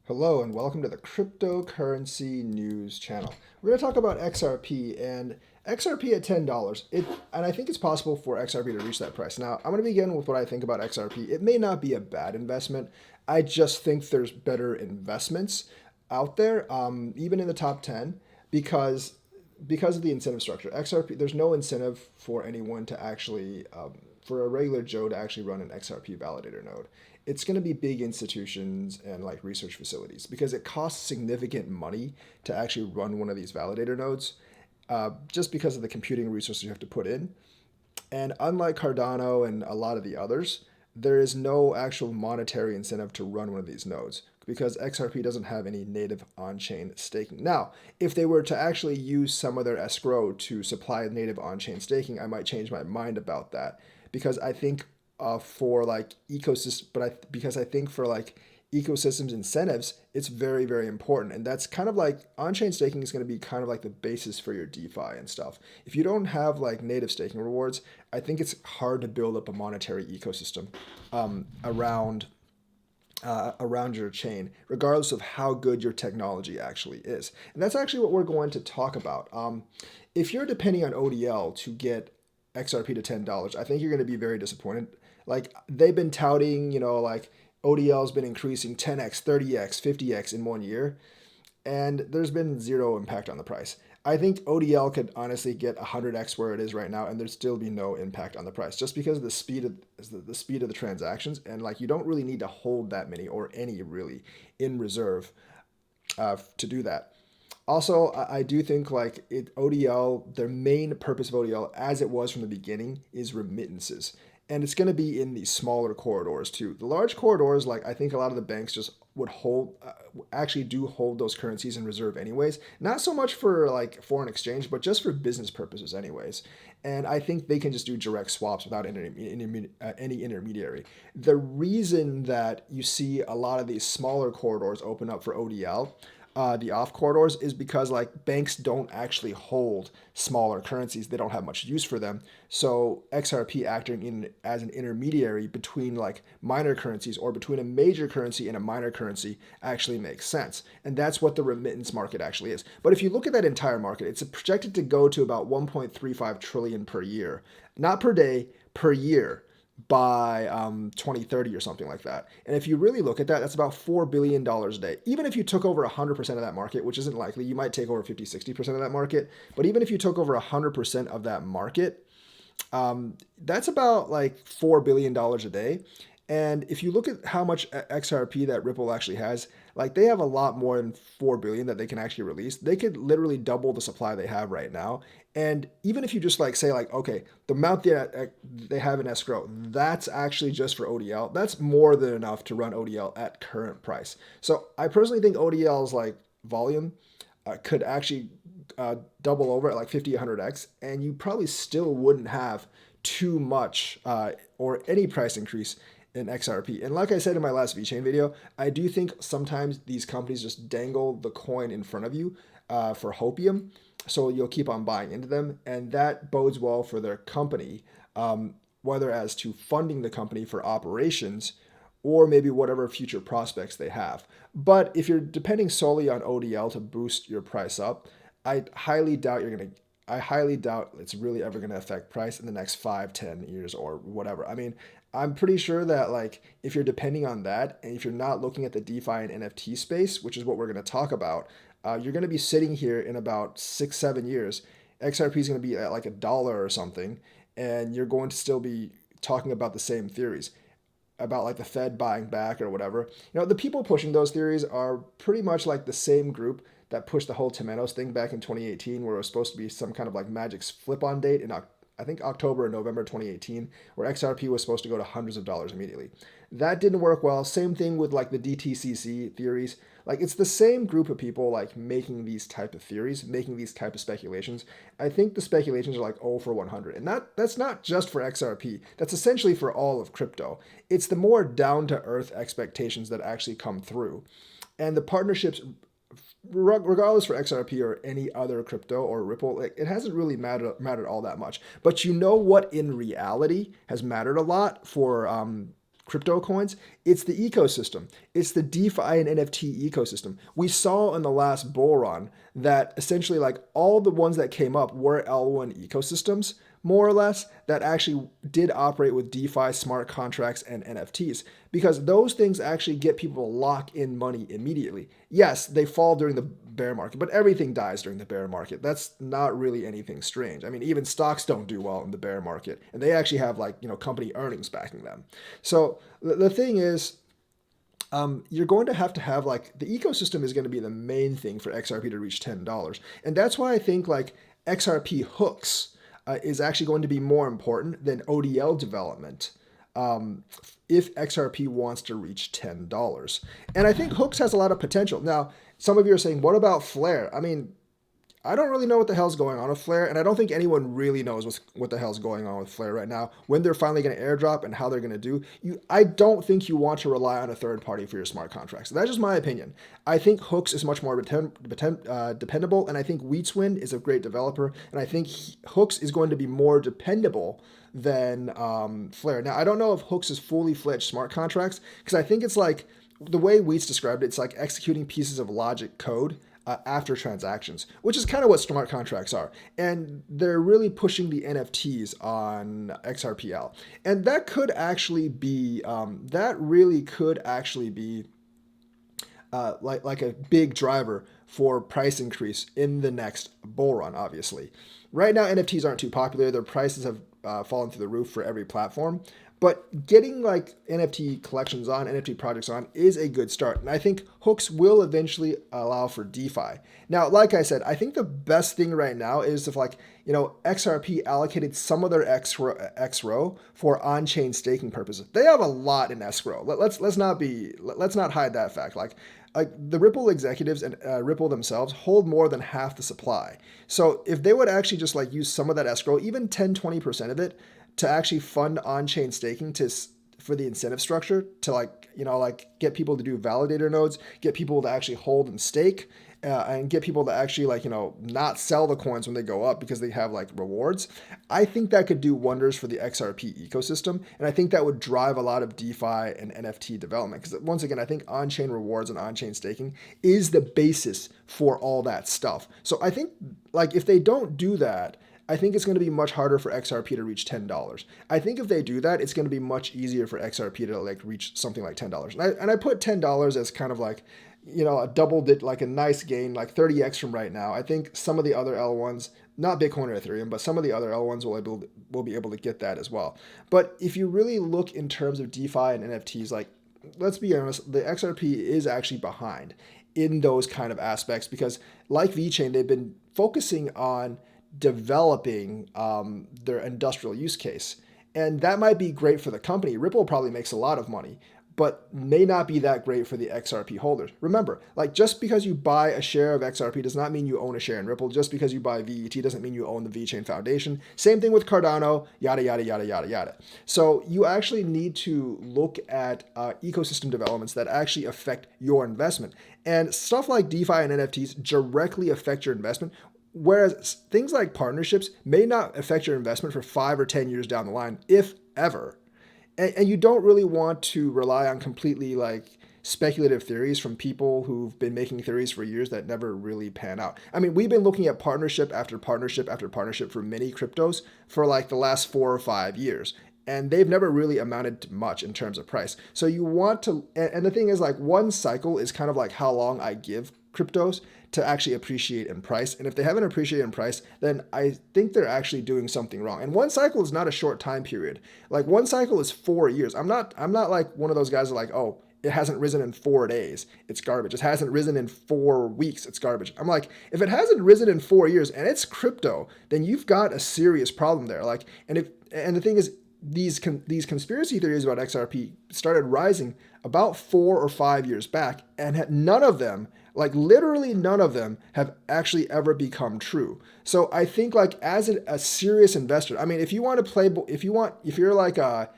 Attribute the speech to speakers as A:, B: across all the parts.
A: Hello and welcome to the Cryptocurrency News channel. We're going to talk about XRP and XRP at $10. And I think it's possible for XRP to reach that price. Now, I'm going to begin with what I think about XRP. It may not be a bad investment. I just think there's better investments out there, even in the top 10, because because of the incentive structure. XRP, there's no incentive for anyone to actually, for a regular Joe to actually run an XRP validator node. It's going to be big institutions and like research facilities because it costs significant money to actually run one of these validator nodes, just because of the computing resources you have to put in. And unlike Cardano and a lot of the others, there is no actual monetary incentive to run one of these nodes because XRP doesn't have any native on-chain staking. Now, if they were to actually use some of their escrow to supply native on-chain staking, I might change my mind about that because I think for like ecosystem, because I think for like ecosystems incentives, it's very, very important. And that's kind of like on-chain staking is going to be kind of like the basis for your DeFi and stuff. If you don't have like native staking rewards, I think it's hard to build up a monetary ecosystem around around your chain, regardless of how good your technology actually is. And that's actually what we're going to talk about. If you're depending on ODL to get XRP to $10, I think you're going to be very disappointed. Like they've been touting, like ODL has been increasing 10x, 30x, 50x in 1 year, and there's been zero impact on the price. I think ODL could honestly get 100x where it is right now, and there'd still be no impact on the price, just because of the speed of the transactions, and like you don't really need to hold that many or any really in reserve to do that. Also, I do think like ODL, their main purpose of ODL, as it was from the beginning, is remittances, and it's going to be in these smaller corridors too. The large corridors, like I think a lot of the banks just would actually do hold those currencies in reserve anyways. Not so much for like foreign exchange, but just for business purposes anyways. And I think they can just do direct swaps without any intermediary. The reason that you see a lot of these smaller corridors open up for ODL, the off corridors, is because like banks don't actually hold smaller currencies. They don't have much use for them. So XRP acting in as an intermediary between like minor currencies or between a major currency and a minor currency actually makes sense. And that's what the remittance market actually is. But if you look at that entire market, it's projected to go to about 1.35 trillion per year, not per day, per year by 2030 or something like that. And if you really look at that, that's about $4 billion a day. Even if you took over 100% of that market, which isn't likely, you might take over 50, 60% of that market. But even if you took over 100% of that market, that's about like $4 billion a day. And if you look at how much XRP that Ripple actually has, like they have a lot more than 4 billion that they can actually release. They could literally double the supply they have right now. And even if you just like say like, okay, the amount that they have in escrow, that's actually just for ODL. That's more than enough to run ODL at current price. So I personally think ODL's like volume could actually double over at like 50, 100x, and you probably still wouldn't have too much or any price increase in XRP. And like I said in my last VeChain video, I do think sometimes these companies just dangle the coin in front of you for hopium, so you'll keep on buying into them, and that bodes well for their company, whether as to funding the company for operations or maybe whatever future prospects they have. But if you're depending solely on ODL to boost your price up, I highly doubt it's really ever going to affect price in the next 5, 10 years or whatever. I mean, I'm pretty sure that like if you're depending on that and if you're not looking at the DeFi and NFT space, which is what we're going to talk about, you're going to be sitting here in about 6, 7 years. XRP is going to be at like $1 or something, and you're going to still be talking about the same theories about like the Fed buying back or whatever. The people pushing those theories are pretty much like the same group that pushed the whole Temenos thing back in 2018, where it was supposed to be some kind of like magic flip on date in I think October or November 2018, where XRP was supposed to go to hundreds of dollars immediately. That didn't work well. Same thing with like the DTCC theories. Like it's the same group of people like making these type of theories, making these type of speculations. I think the speculations are like 0 for 100. And that's not just for XRP. That's essentially for all of crypto. It's the more down to earth expectations that actually come through. And the partnerships, regardless for XRP or any other crypto or Ripple, it hasn't really mattered all that much. But you know what in reality has mattered a lot for crypto coins, it's the ecosystem. It's the DeFi and NFT ecosystem. We saw in the last bull run that essentially like all the ones that came up were L1 ecosystems, more or less, that actually did operate with DeFi, smart contracts, and NFTs, because those things actually get people to lock in money immediately. Yes, they fall during the bear market, but everything dies during the bear market. That's not really anything strange. I mean, even stocks don't do well in the bear market, and they actually have like, company earnings backing them. So the thing is, you're going to have like the ecosystem is going to be the main thing for XRP to reach $10. And that's why I think like XRP hooks is actually going to be more important than ODL development if XRP wants to reach $10. And I think hooks has a lot of potential. Now, some of you are saying, what about Flare? I mean, I don't really know what the hell's going on with Flare, and I don't think anyone really knows what the hell's going on with Flare right now, when they're finally going to airdrop and how they're going to do. I don't think you want to rely on a third party for your smart contracts. That's just my opinion. I think Hooks is much more dependable, and I think Wheatswind is a great developer, and I think Hooks is going to be more dependable than Flare. Now, I don't know if Hooks is fully fledged smart contracts, because I think it's like, the way Wheats described it, it's like executing pieces of logic code after transactions, which is kind of what smart contracts are. And they're really pushing the NFTs on XRPL. And that could actually be, that really could actually be like a big driver for price increase in the next bull run, obviously. Right now, NFTs aren't too popular. Their prices have fallen through the roof for every platform. But getting like NFT collections on, NFT projects on is a good start. And I think hooks will eventually allow for DeFi. Now, like I said, I think the best thing right now is if like, XRP allocated some of their XRO for on-chain staking purposes. They have a lot in escrow. Let's not hide that fact. Like the Ripple executives and Ripple themselves hold more than half the supply. So if they would actually just like use some of that escrow, even 10-20% of it, to actually fund on-chain staking for the incentive structure to like get people to do validator nodes, get people to actually hold and stake, and get people to actually not sell the coins when they go up because they have like rewards. I think that could do wonders for the XRP ecosystem, and I think that would drive a lot of DeFi and NFT development, because once again, I think on-chain rewards and on-chain staking is the basis for all that stuff. So I think like if they don't do that, I think it's going to be much harder for XRP to reach $10. I think if they do that, it's going to be much easier for XRP to like reach something like $10. And I put $10 as kind of like, a like a nice gain, like 30x from right now. I think some of the other L1s, not Bitcoin or Ethereum, but some of the other L1s will be able to get that as well. But if you really look in terms of DeFi and NFTs, like, let's be honest, the XRP is actually behind in those kind of aspects, because like VeChain, they've been focusing on developing their industrial use case. And that might be great for the company. Ripple probably makes a lot of money, but may not be that great for the XRP holders. Remember, like just because you buy a share of XRP does not mean you own a share in Ripple. Just because you buy VET doesn't mean you own the VeChain Foundation. Same thing with Cardano, yada, yada, yada, yada, yada. So you actually need to look at ecosystem developments that actually affect your investment. And stuff like DeFi and NFTs directly affect your investment, whereas things like partnerships may not affect your investment for 5 or 10 years down the line, if ever. And you don't really want to rely on completely like speculative theories from people who've been making theories for years that never really pan out. I mean, we've been looking at partnership after partnership after partnership for many cryptos for like the last 4 or 5 years. And they've never really amounted to much in terms of price. So you want to, and the thing is like one cycle is kind of like how long I give cryptos to actually appreciate in price. And if they haven't appreciated in price, then I think they're actually doing something wrong. And one cycle is not a short time period. Like one cycle is 4 years. I'm not like one of those guys that are like, oh, it hasn't risen in 4 days, it's garbage. It hasn't risen in 4 weeks, it's garbage. I'm like, if it hasn't risen in 4 years and it's crypto, then you've got a serious problem there. Like, and the thing is, these conspiracy theories about XRP started rising about 4 or 5 years back, and none of them, like literally none of them, have actually ever become true. So I think like as a serious investor, I mean, if you want to play, if you're like a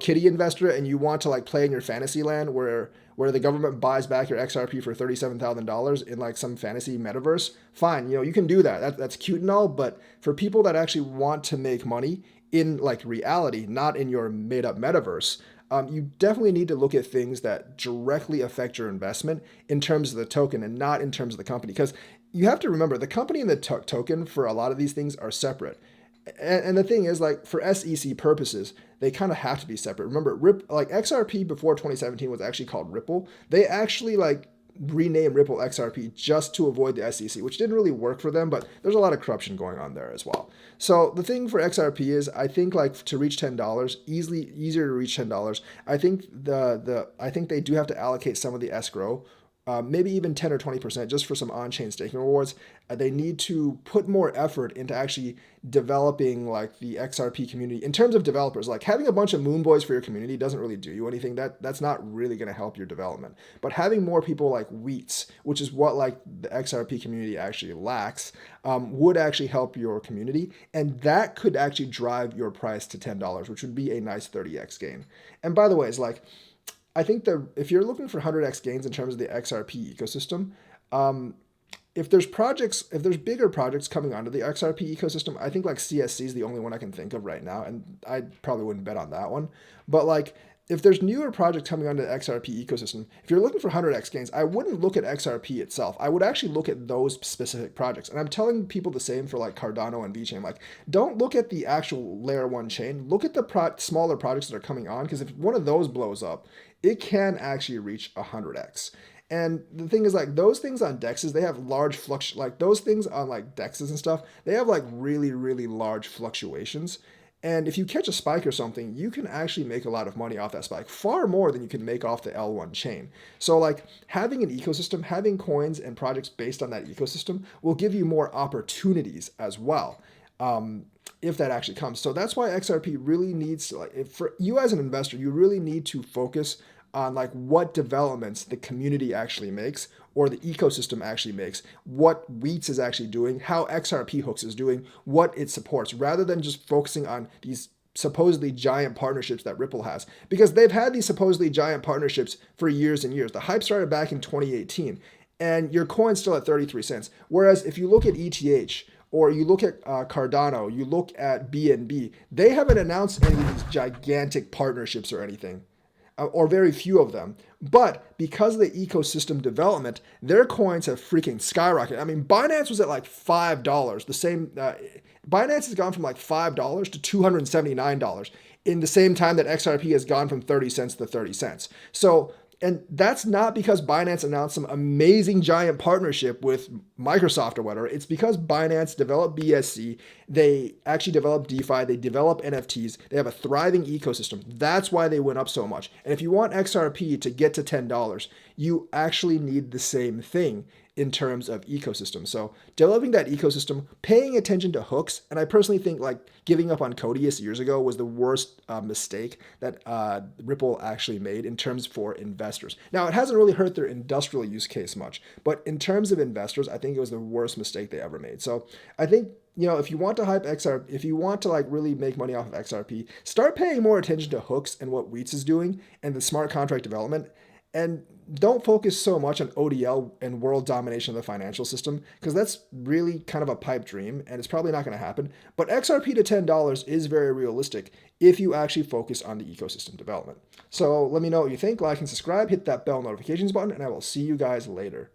A: kitty investor and you want to like play in your fantasy land where the government buys back your XRP for $37,000 in like some fantasy metaverse, fine, you can do that. That's cute and all, but for people that actually want to make money in like reality, not in your made up metaverse, you definitely need to look at things that directly affect your investment in terms of the token and not in terms of the company. Because you have to remember the company and the token for a lot of these things are separate. And the thing is, like for SEC purposes, they kind of have to be separate. Remember, like XRP before 2017 was actually called Ripple. They actually like renamed Ripple XRP just to avoid the SEC, which didn't really work for them, but there's a lot of corruption going on there as well. So the thing for XRP is, I think like to reach $10, easier to reach $10. I think I think they do have to allocate some of the escrow, maybe even 10 or 20% just for some on-chain staking rewards. They need to put more effort into actually developing like the XRP community in terms of developers. Like having a bunch of moon boys for your community doesn't really do you anything. That's not really going to help your development. But having more people like Wheats, which is what like the XRP community actually lacks, would actually help your community. And that could actually drive your price to $10, which would be a nice 30x gain. And by the way, it's like, I think if you're looking for 100x gains in terms of the XRP ecosystem, if there's bigger projects coming onto the XRP ecosystem, I think like CSC is the only one I can think of right now, and I probably wouldn't bet on that one. But like if there's newer projects coming onto the XRP ecosystem, if you're looking for 100x gains, I wouldn't look at XRP itself. I would actually look at those specific projects. And I'm telling people the same for like Cardano and VeChain. Like, don't look at the actual layer one chain. Look at the smaller projects that are coming on, because if one of those blows up, it can actually reach 100x. And the thing is, like, those things on dexes, they have large like those things on like dexes and stuff, they have like really, really large fluctuations. And if you catch a spike or something, you can actually make a lot of money off that spike, far more than you can make off the L1 chain. So like having an ecosystem, having coins and projects based on that ecosystem will give you more opportunities as well. If that actually comes. So that's why XRP really needs to, like, for you as an investor, you really need to focus on like what developments the community actually makes, or the ecosystem actually makes, what Wheats is actually doing, how XRP Hooks is doing, what it supports, rather than just focusing on these supposedly giant partnerships that Ripple has, because they've had these supposedly giant partnerships for years and years. The hype started back in 2018, and your coin's still at 33 cents. Whereas if you look at ETH, or you look at Cardano, you look at BNB, they haven't announced any of these gigantic partnerships or anything, or very few of them. But because of the ecosystem development, their coins have freaking skyrocketed. I mean, Binance was at like $5. The same, Binance has gone from like $5 to $279 in the same time that XRP has gone from 30 cents to 30 cents. So, and that's not because Binance announced some amazing giant partnership with Microsoft or whatever. It's because Binance developed BSC. They actually developed DeFi. They develop NFTs. They have a thriving ecosystem. That's why they went up so much. And if you want XRP to get to $10, you actually need the same thing in terms of ecosystem. So developing that ecosystem, paying attention to hooks, and I personally think like giving up on Codius years ago was the worst mistake that Ripple actually made in terms for investors. Now, it hasn't really hurt their industrial use case much, but in terms of investors, I think it was the worst mistake they ever made. So I think, you know, if you want to hype XRP, if you want to like really make money off of XRP, start paying more attention to hooks and what Wheats is doing and the smart contract development. And don't focus so much on ODL and world domination of the financial system, because that's really kind of a pipe dream and it's probably not going to happen. But XRP to $10 is very realistic if you actually focus on the ecosystem development. So let me know what you think. Like and subscribe, hit that bell notifications button, and I will see you guys later.